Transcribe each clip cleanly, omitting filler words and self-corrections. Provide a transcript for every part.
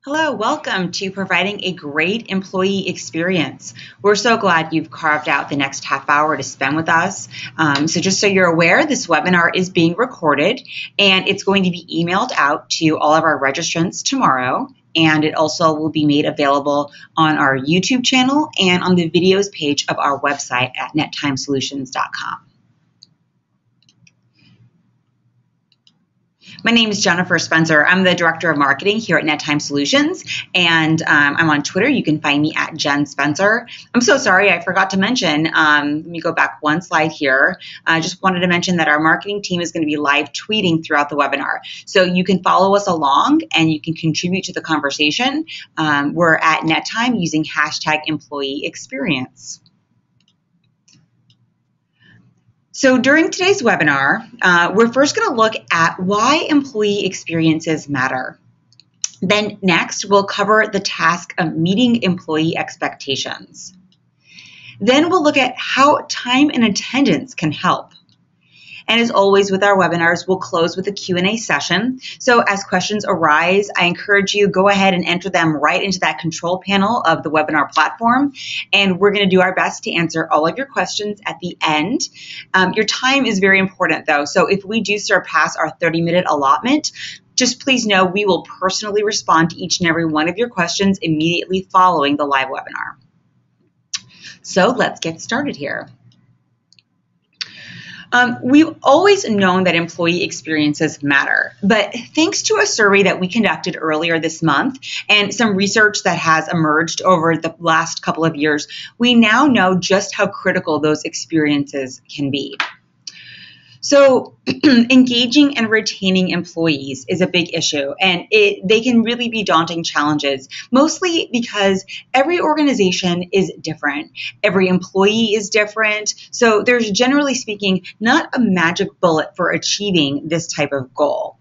Hello, welcome to providing a great employee experience. We're so glad you've carved out the next half hour to spend with us. So just so you're aware, this webinar is being recorded and it's going to be emailed out to all of our registrants tomorrow. And it also will be made available on our YouTube channel and on the videos page of our website at nettimesolutions.com. My name is Jennifer Spencer. I'm the Director of Marketing here at NetTime Solutions, and I'm on Twitter. You can find me at Jen Spencer. I'm so sorry, I forgot to mention, let me go back one slide here. I just wanted to mention that our marketing team is going to be live tweeting throughout the webinar. So you can follow us along and you can contribute to the conversation. We're at NetTime using #EmployeeExperience. So during today's webinar, we're first going to look at why employee experiences matter. Then next, we'll cover the task of meeting employee expectations. Then we'll look at how time and attendance can help. And as always with our webinars, we'll close with a Q&A session. So as questions arise, I encourage you go ahead and enter them right into that control panel of the webinar platform. And we're going to do our best to answer all of your questions at the end. Your time is very important though. So if we do surpass our 30-minute allotment, just please know we will personally respond to each and every one of your questions immediately following the live webinar. So let's get started here. We've always known that employee experiences matter, but thanks to a survey that we conducted earlier this month and some research that has emerged over the last couple of years, we now know just how critical those experiences can be. So engaging and retaining employees is a big issue, and they can really be daunting challenges, mostly because every organization is different. Every employee is different. So there's, generally speaking, not a magic bullet for achieving this type of goal.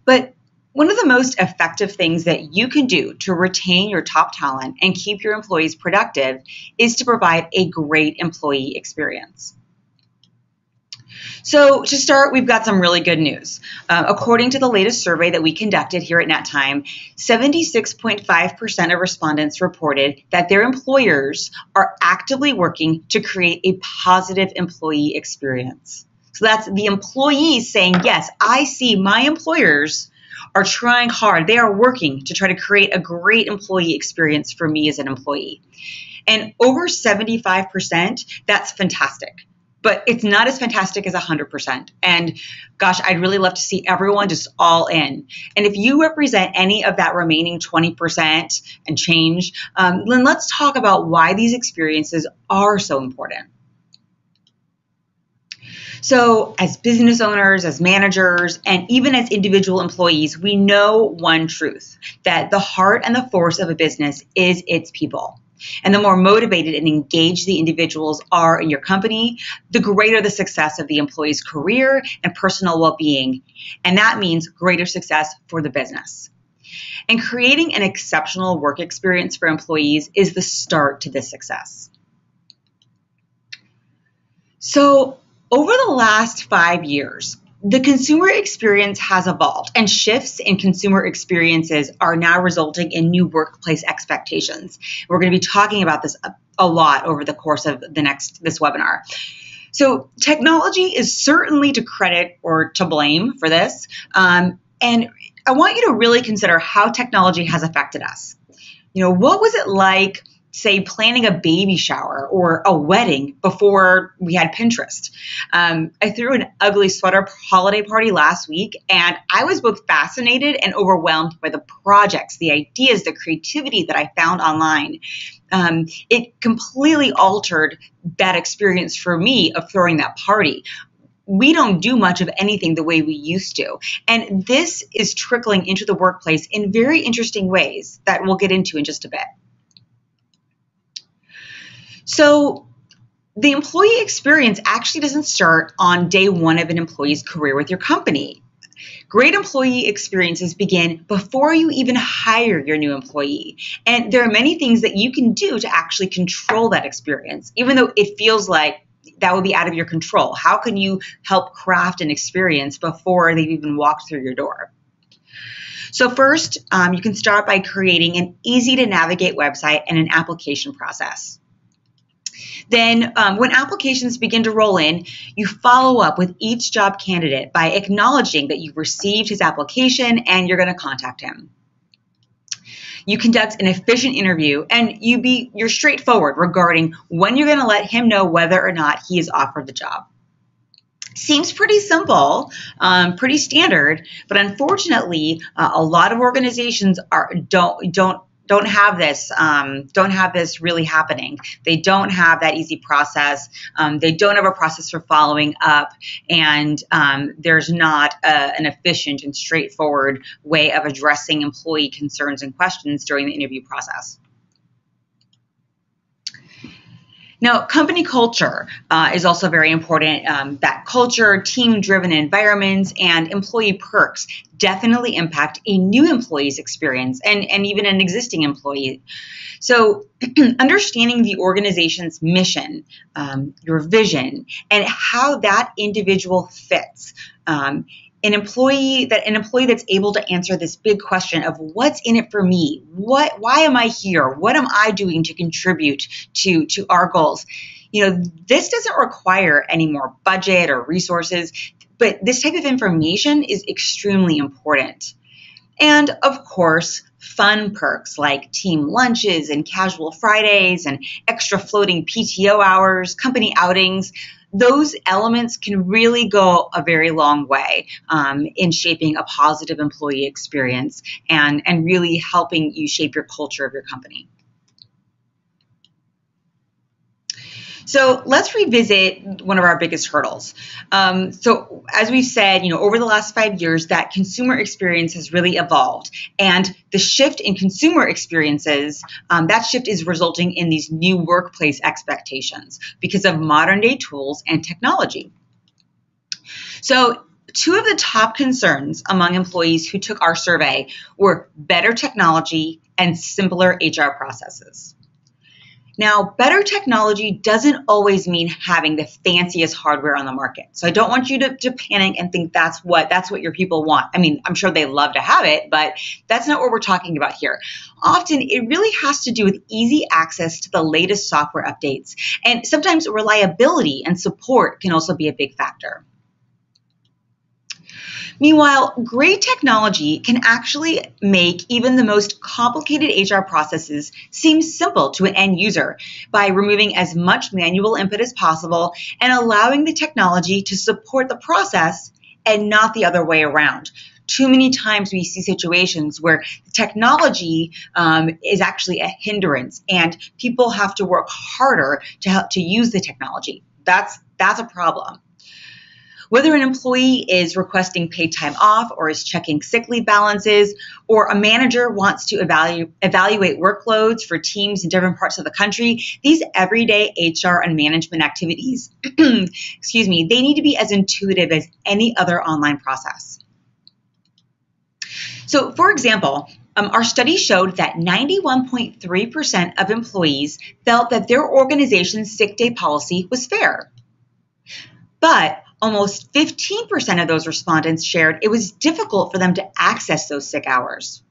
But one of the most effective things that you can do to retain your top talent and keep your employees productive is to provide a great employee experience. So to start, we've got some really good news. According to the latest survey that we conducted here at NetTime, 76.5% of respondents reported that their employers are actively working to create a positive employee experience. So that's the employees saying, yes, I see my employers are trying hard. They are working to try to create a great employee experience for me as an employee. And over 75%, that's fantastic. But it's not as fantastic as 100%. And gosh, I'd really love to see everyone just all in. And if you represent any of that remaining 20% and change, then let's talk about why these experiences are so important. So as business owners, as managers, and even as individual employees, we know one truth, that the heart and the force of a business is its people. And the more motivated and engaged the individuals are in your company, the greater the success of the employee's career and personal well-being. And that means greater success for the business. And creating an exceptional work experience for employees is the start to this success. So over the last 5 years, the consumer experience has evolved, and shifts in consumer experiences are now resulting in new workplace expectations. We're going to be talking about this a lot over the course of this webinar. So technology is certainly to credit or to blame for this. And I want you to really consider how technology has affected us. You know, what was it like, say, planning a baby shower or a wedding before we had Pinterest? I threw an ugly sweater holiday party last week, and I was both fascinated and overwhelmed by the projects, the ideas, the creativity that I found online. It completely altered that experience for me of throwing that party. We don't do much of anything the way we used to. And this is trickling into the workplace in very interesting ways that we'll get into in just a bit. So the employee experience actually doesn't start on day one of an employee's career with your company. Great employee experiences begin before you even hire your new employee. And there are many things that you can do to actually control that experience, even though it feels like that would be out of your control. How can you help craft an experience before they've even walked through your door? So first, you can start by creating an easy to navigate website and an application process. Then when applications begin to roll in, you follow up with each job candidate by acknowledging that you've received his application and you're going to contact him. You conduct an efficient interview and you're straightforward regarding when you're going to let him know whether or not he is offered the job. Seems pretty simple, pretty standard, but unfortunately, a lot of organizations don't have this really happening. They don't have that easy process. They don't have a process for following up, and there's not an efficient and straightforward way of addressing employee concerns and questions during the interview process. Now, company culture is also very important. That culture, team-driven environments, and employee perks definitely impact a new employee's experience and even an existing employee. So understanding the organization's mission, your vision, and how that individual fits. An employee that's able to answer this big question of what's in it for me, why am I here, what am I doing to contribute to our goals. This doesn't require any more budget or resources, but this type of information is extremely important. And of course, fun perks like team lunches and casual Fridays and extra floating PTO hours, company outings. Those elements can really go a very long way in shaping a positive employee experience and really helping you shape your culture of your company. So let's revisit one of our biggest hurdles. So as we've said, over the last 5 years, that consumer experience has really evolved. And the shift in consumer experiences, that shift is resulting in these new workplace expectations because of modern day tools and technology. So two of the top concerns among employees who took our survey were better technology and simpler HR processes. Now, better technology doesn't always mean having the fanciest hardware on the market. So I don't want you to panic and think that's what your people want. I mean, I'm sure they love to have it, but that's not what we're talking about here. Often, it really has to do with easy access to the latest software updates. And sometimes reliability and support can also be a big factor. Meanwhile, great technology can actually make even the most complicated HR processes seem simple to an end user by removing as much manual input as possible and allowing the technology to support the process and not the other way around. Too many times we see situations where technology is actually a hindrance and people have to work harder to use the technology. That's a problem. Whether an employee is requesting paid time off or is checking sick leave balances, or a manager wants to evaluate workloads for teams in different parts of the country, these everyday HR and management activities, they need to be as intuitive as any other online process. So, for example, our study showed that 91.3% of employees felt that their organization's sick day policy was fair. But almost 15% of those respondents shared it was difficult for them to access those sick hours.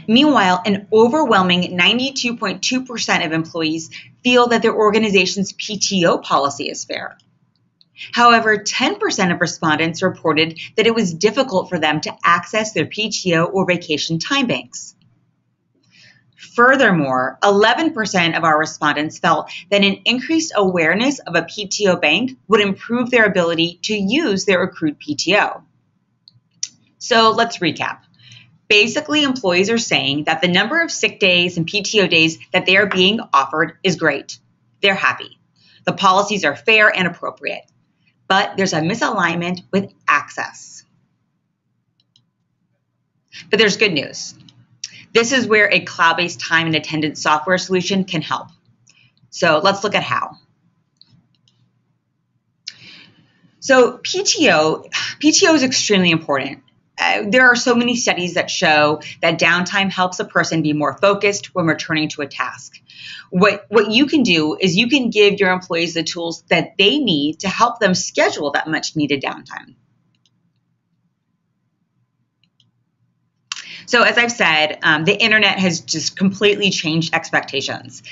Meanwhile, an overwhelming 92.2% of employees feel that their organization's PTO policy is fair. However, 10% of respondents reported that it was difficult for them to access their PTO or vacation time banks. Furthermore, 11% of our respondents felt that an increased awareness of a PTO bank would improve their ability to use their accrued PTO. So let's recap. Basically, employees are saying that the number of sick days and PTO days that they are being offered is great. They're happy. The policies are fair and appropriate. But there's a misalignment with access. But there's good news. This is where a cloud-based time and attendance software solution can help. So let's look at how. So PTO is extremely important. There are so many studies that show that downtime helps a person be more focused when returning to a task. What you can do is you can give your employees the tools that they need to help them schedule that much needed downtime. So as I've said, the internet has just completely changed expectations.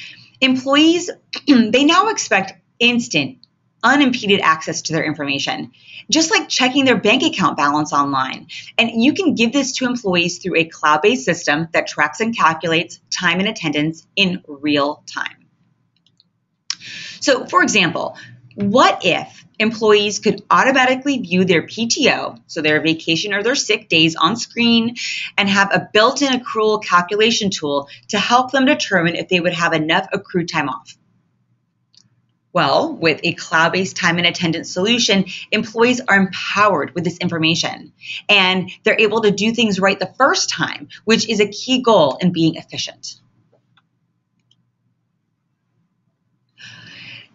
Employees, they now expect instant, unimpeded access to their information, just like checking their bank account balance online. And you can give this to employees through a cloud-based system that tracks and calculates time and attendance in real time. So for example, what if employees could automatically view their PTO, so their vacation or their sick days, on screen and have a built-in accrual calculation tool to help them determine if they would have enough accrued time off? Well, with a cloud-based time and attendance solution, employees are empowered with this information, and they're able to do things right the first time, which is a key goal in being efficient.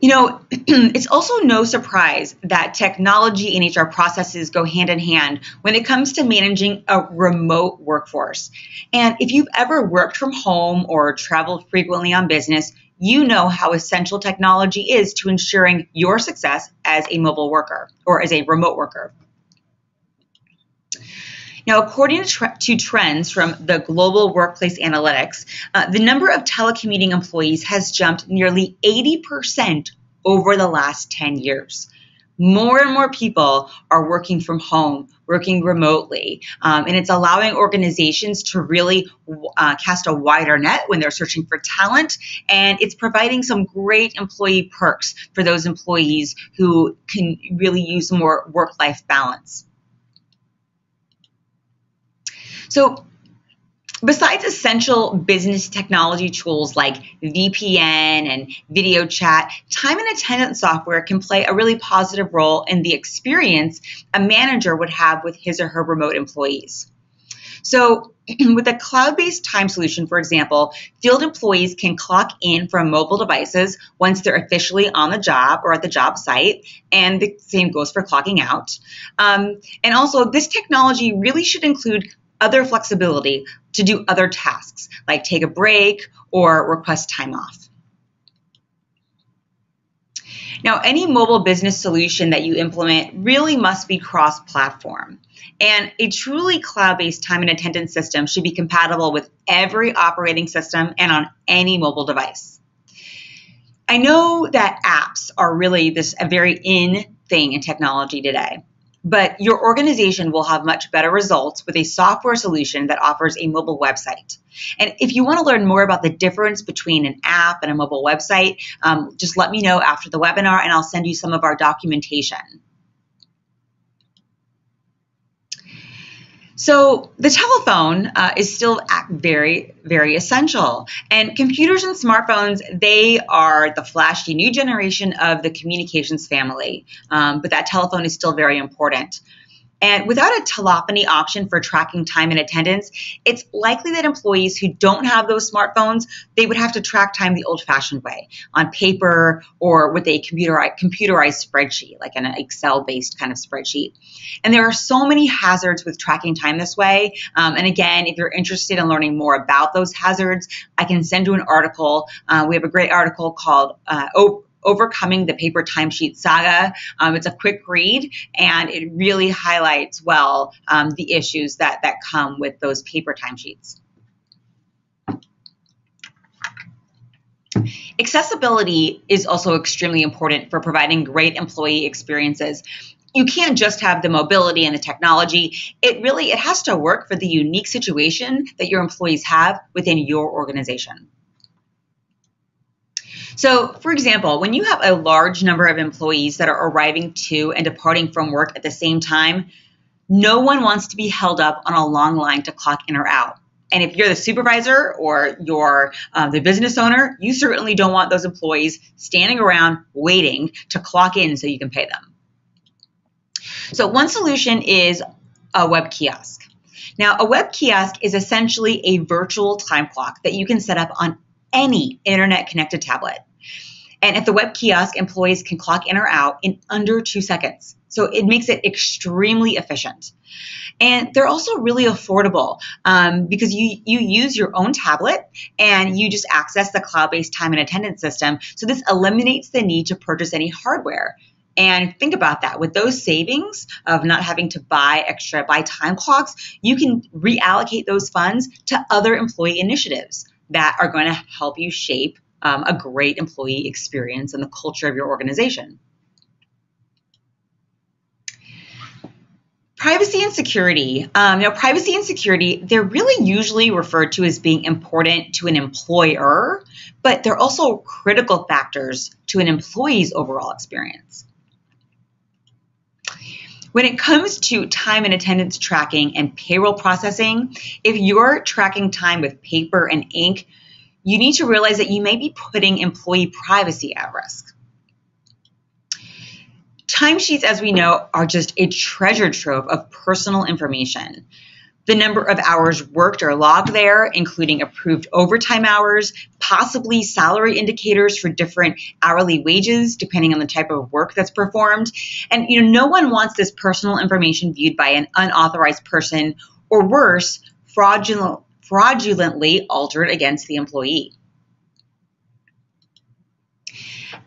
You know, it's also no surprise that technology and HR processes go hand in hand when it comes to managing a remote workforce. And if you've ever worked from home or traveled frequently on business, you know how essential technology is to ensuring your success as a mobile worker or as a remote worker. Now, according to trends from the Global Workplace Analytics, the number of telecommuting employees has jumped nearly 80% over the last 10 years. More and more people are working from home, working remotely, and it's allowing organizations to really cast a wider net when they're searching for talent, and it's providing some great employee perks for those employees who can really use more work-life balance. So, besides essential business technology tools like VPN and video chat, time and attendance software can play a really positive role in the experience a manager would have with his or her remote employees. So with a cloud-based time solution, for example, field employees can clock in from mobile devices once they're officially on the job or at the job site, and the same goes for clocking out. And also, this technology really should include other flexibility to do other tasks, like take a break or request time off. Now, any mobile business solution that you implement really must be cross-platform. And a truly cloud-based time and attendance system should be compatible with every operating system and on any mobile device. I know that apps are really a very in thing in technology today. But your organization will have much better results with a software solution that offers a mobile website. And if you want to learn more about the difference between an app and a mobile website, just let me know after the webinar and I'll send you some of our documentation. So the telephone is still very, very essential. And computers and smartphones, they are the flashy new generation of the communications family. But that telephone is still very important. And without a telephony option for tracking time and attendance, it's likely that employees who don't have those smartphones, they would have to track time the old-fashioned way, on paper or with a computerized spreadsheet, like an Excel-based kind of spreadsheet. And there are so many hazards with tracking time this way. And again, if you're interested in learning more about those hazards, I can send you an article. We have a great article called Overcoming the Paper Timesheet Saga. It's a quick read, and it really highlights well the issues that come with those paper timesheets. Accessibility is also extremely important for providing great employee experiences. You can't just have the mobility and the technology. It has to work for the unique situation that your employees have within your organization. So, for example, when you have a large number of employees that are arriving to and departing from work at the same time, no one wants to be held up on a long line to clock in or out. And if you're the supervisor or you're the business owner, you certainly don't want those employees standing around waiting to clock in so you can pay them. So one solution is a web kiosk. Now, a web kiosk is essentially a virtual time clock that you can set up on any internet-connected tablet. And at the web kiosk, employees can clock in or out in under 2 seconds. So it makes it extremely efficient. And they're also really affordable because you use your own tablet and you just access the cloud-based time and attendance system. So this eliminates the need to purchase any hardware. And think about that. With those savings of not having to buy time clocks, you can reallocate those funds to other employee initiatives that are going to help you shape a great employee experience and the culture of your organization. Privacy and security. Privacy and security, they're really usually referred to as being important to an employer, but they're also critical factors to an employee's overall experience. When it comes to time and attendance tracking and payroll processing, if you're tracking time with paper and ink, you need to realize that you may be putting employee privacy at risk. Timesheets, as we know, are just a treasure trove of personal information. The number of hours worked are logged there, including approved overtime hours, possibly salary indicators for different hourly wages, depending on the type of work that's performed. And no one wants this personal information viewed by an unauthorized person, or worse, fraudulently altered against the employee.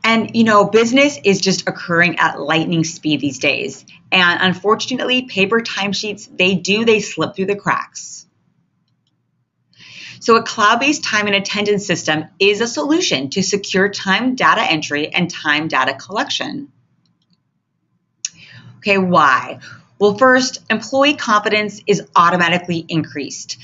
And, business is just occurring at lightning speed these days. And unfortunately, paper timesheets, they slip through the cracks. So a cloud-based time and attendance system is a solution to secure time data entry and time data collection. Okay, why? Well, first, employee confidence is automatically increased.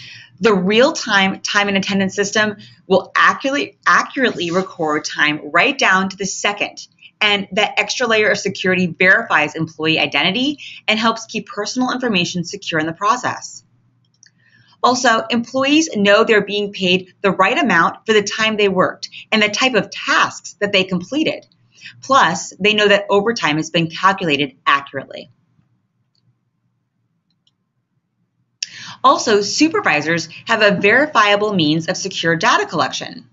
The real-time time and attendance system will accurately record time right down to the second. And that extra layer of security verifies employee identity and helps keep personal information secure in the process. Also, employees know they're being paid the right amount for the time they worked and the type of tasks that they completed. Plus, they know that overtime has been calculated accurately. Also, supervisors have a verifiable means of secure data collection.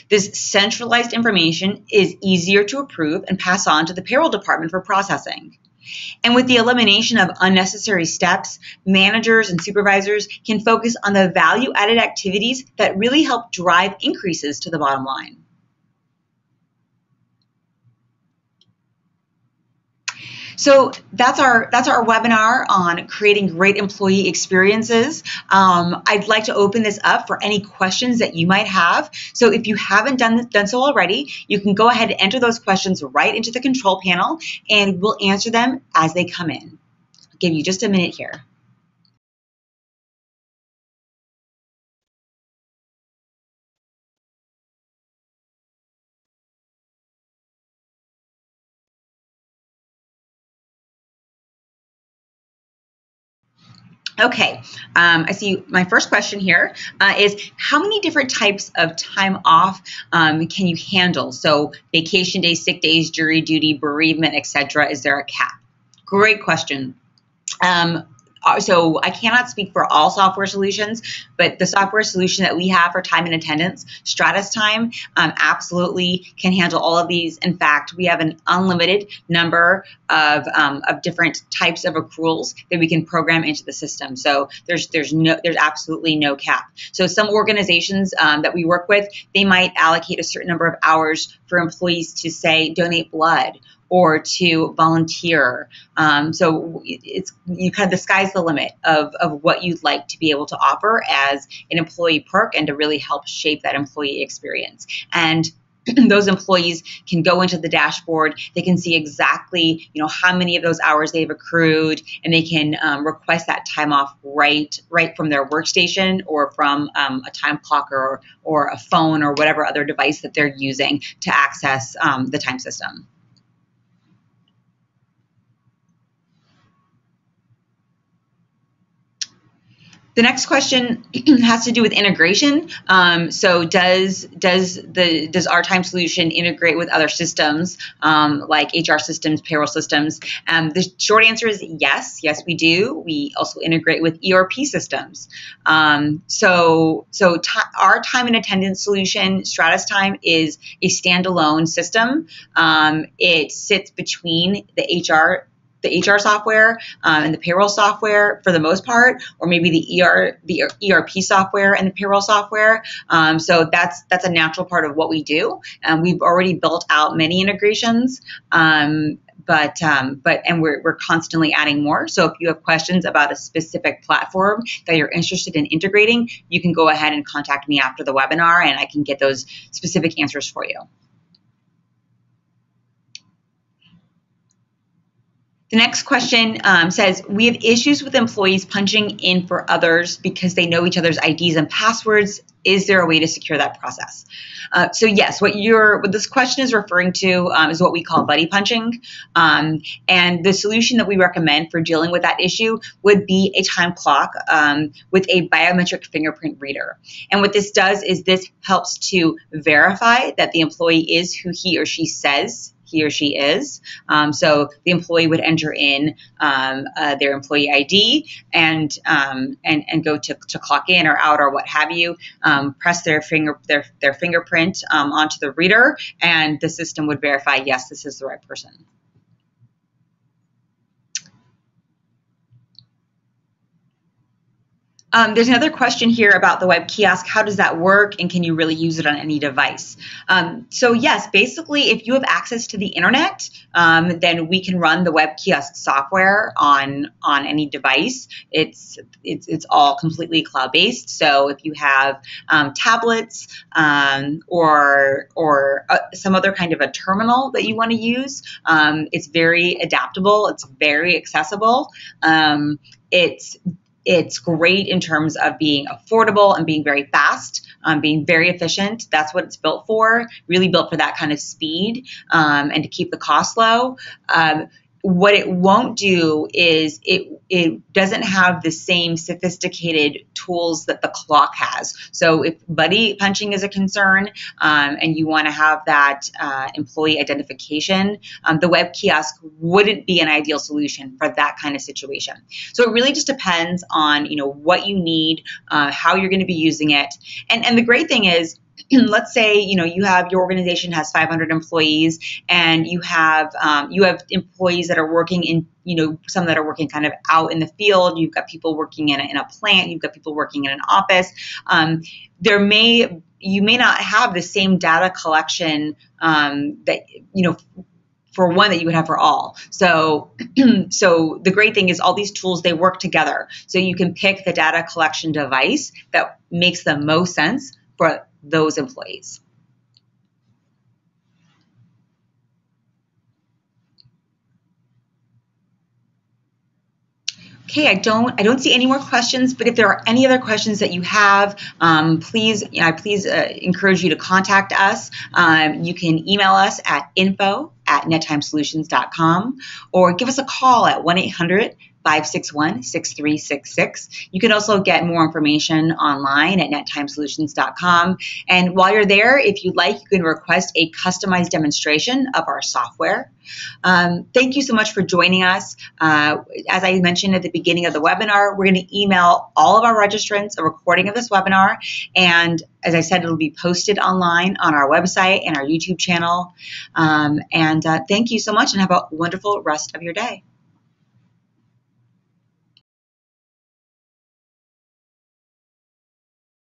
This centralized information is easier to approve and pass on to the payroll department for processing. And with the elimination of unnecessary steps, managers and supervisors can focus on the value-added activities that really help drive increases to the bottom line. So that's our webinar on creating great employee experiences. I'd like to open this up for any questions that you might have. So if you haven't done so already, you can go ahead and enter those questions right into the control panel, and we'll answer them as they come in. I'll give you just a minute here. Okay, I see my first question here is how many different types of time off can you handle? So vacation days, sick days, jury duty, bereavement, etc. Is there a cap? Great question. So I cannot speak for all software solutions, but the software solution that we have for time and attendance, Stratus Time, absolutely can handle all of these. In fact, we have an unlimited number of different types of accruals that we can program into the system. So there's absolutely no cap. So some organizations that we work with, they might allocate a certain number of hours for employees to, say, donate blood or to volunteer. So it's the sky's the limit of what you'd like to be able to offer as an employee perk and to really help shape that employee experience. And those employees can go into the dashboard. They can see exactly, how many of those hours they've accrued, and they can request that time off right from their workstation or from a time clock or a phone or whatever other device that they're using to access the time system. The next question has to do with integration. So does our time solution integrate with other systems like HR systems, payroll systems? The short answer is yes. Yes, we do. We also integrate with ERP systems. So our time and attendance solution, Stratus Time, is a standalone system. It sits between the HR software and the payroll software for the most part, or maybe the ERP software and the payroll software. So that's a natural part of what we do. We've already built out many integrations, and we're constantly adding more. So if you have questions about a specific platform that you're interested in integrating, you can go ahead and contact me after the webinar, and I can get those specific answers for you. The next question says, we have issues with employees punching in for others because they know each other's IDs and passwords. Is there a way to secure that process? So yes, what this question is referring to is what we call buddy punching. And the solution that we recommend for dealing with that issue would be a time clock with a biometric fingerprint reader. And what this does is this helps to verify that the employee is who he or she says he or she is. So the employee would enter in their employee ID and go to clock in or out or what have you, press their fingerprint onto the reader, and the system would verify, yes, this is the right person. There's another question here about the web kiosk. How does that work, and can you really use it on any device? So yes, basically, if you have access to the internet, then we can run the web kiosk software on any device. It's all completely cloud-based. So if you have tablets or some other kind of a terminal that you want to use, it's very adaptable. It's very accessible. It's great in terms of being affordable and being very fast, being very efficient. That's what it's built for, really built for that kind of speed and to keep the cost low. What it won't do is it doesn't have the same sophisticated tools that the clock has. So if buddy punching is a concern and you want to have that employee identification, the web kiosk wouldn't be an ideal solution for that kind of situation. So it really just depends on what you need, how you're going to be using it, and the great thing is, let's say your organization has 500 employees, and you have employees that are working in some that are working kind of out in the field. You've got people working in a plant. You've got people working in an office. You may not have the same data collection that for one that you would have for all. So the great thing is all these tools, they work together. So you can pick the data collection device that makes the most sense for those employees. Okay, I don't see any more questions, but if there are any other questions that you have, please encourage you to contact us. You can email us at info@nettimesolutions.com or give us a call at 1-800-561-6366. You can also get more information online at nettimesolutions.com. And while you're there, if you'd like, you can request a customized demonstration of our software. Thank you so much for joining us. As I mentioned at the beginning of the webinar, we're going to email all of our registrants a recording of this webinar. And as I said, it'll be posted online on our website and our YouTube channel. Thank you so much, and have a wonderful rest of your day.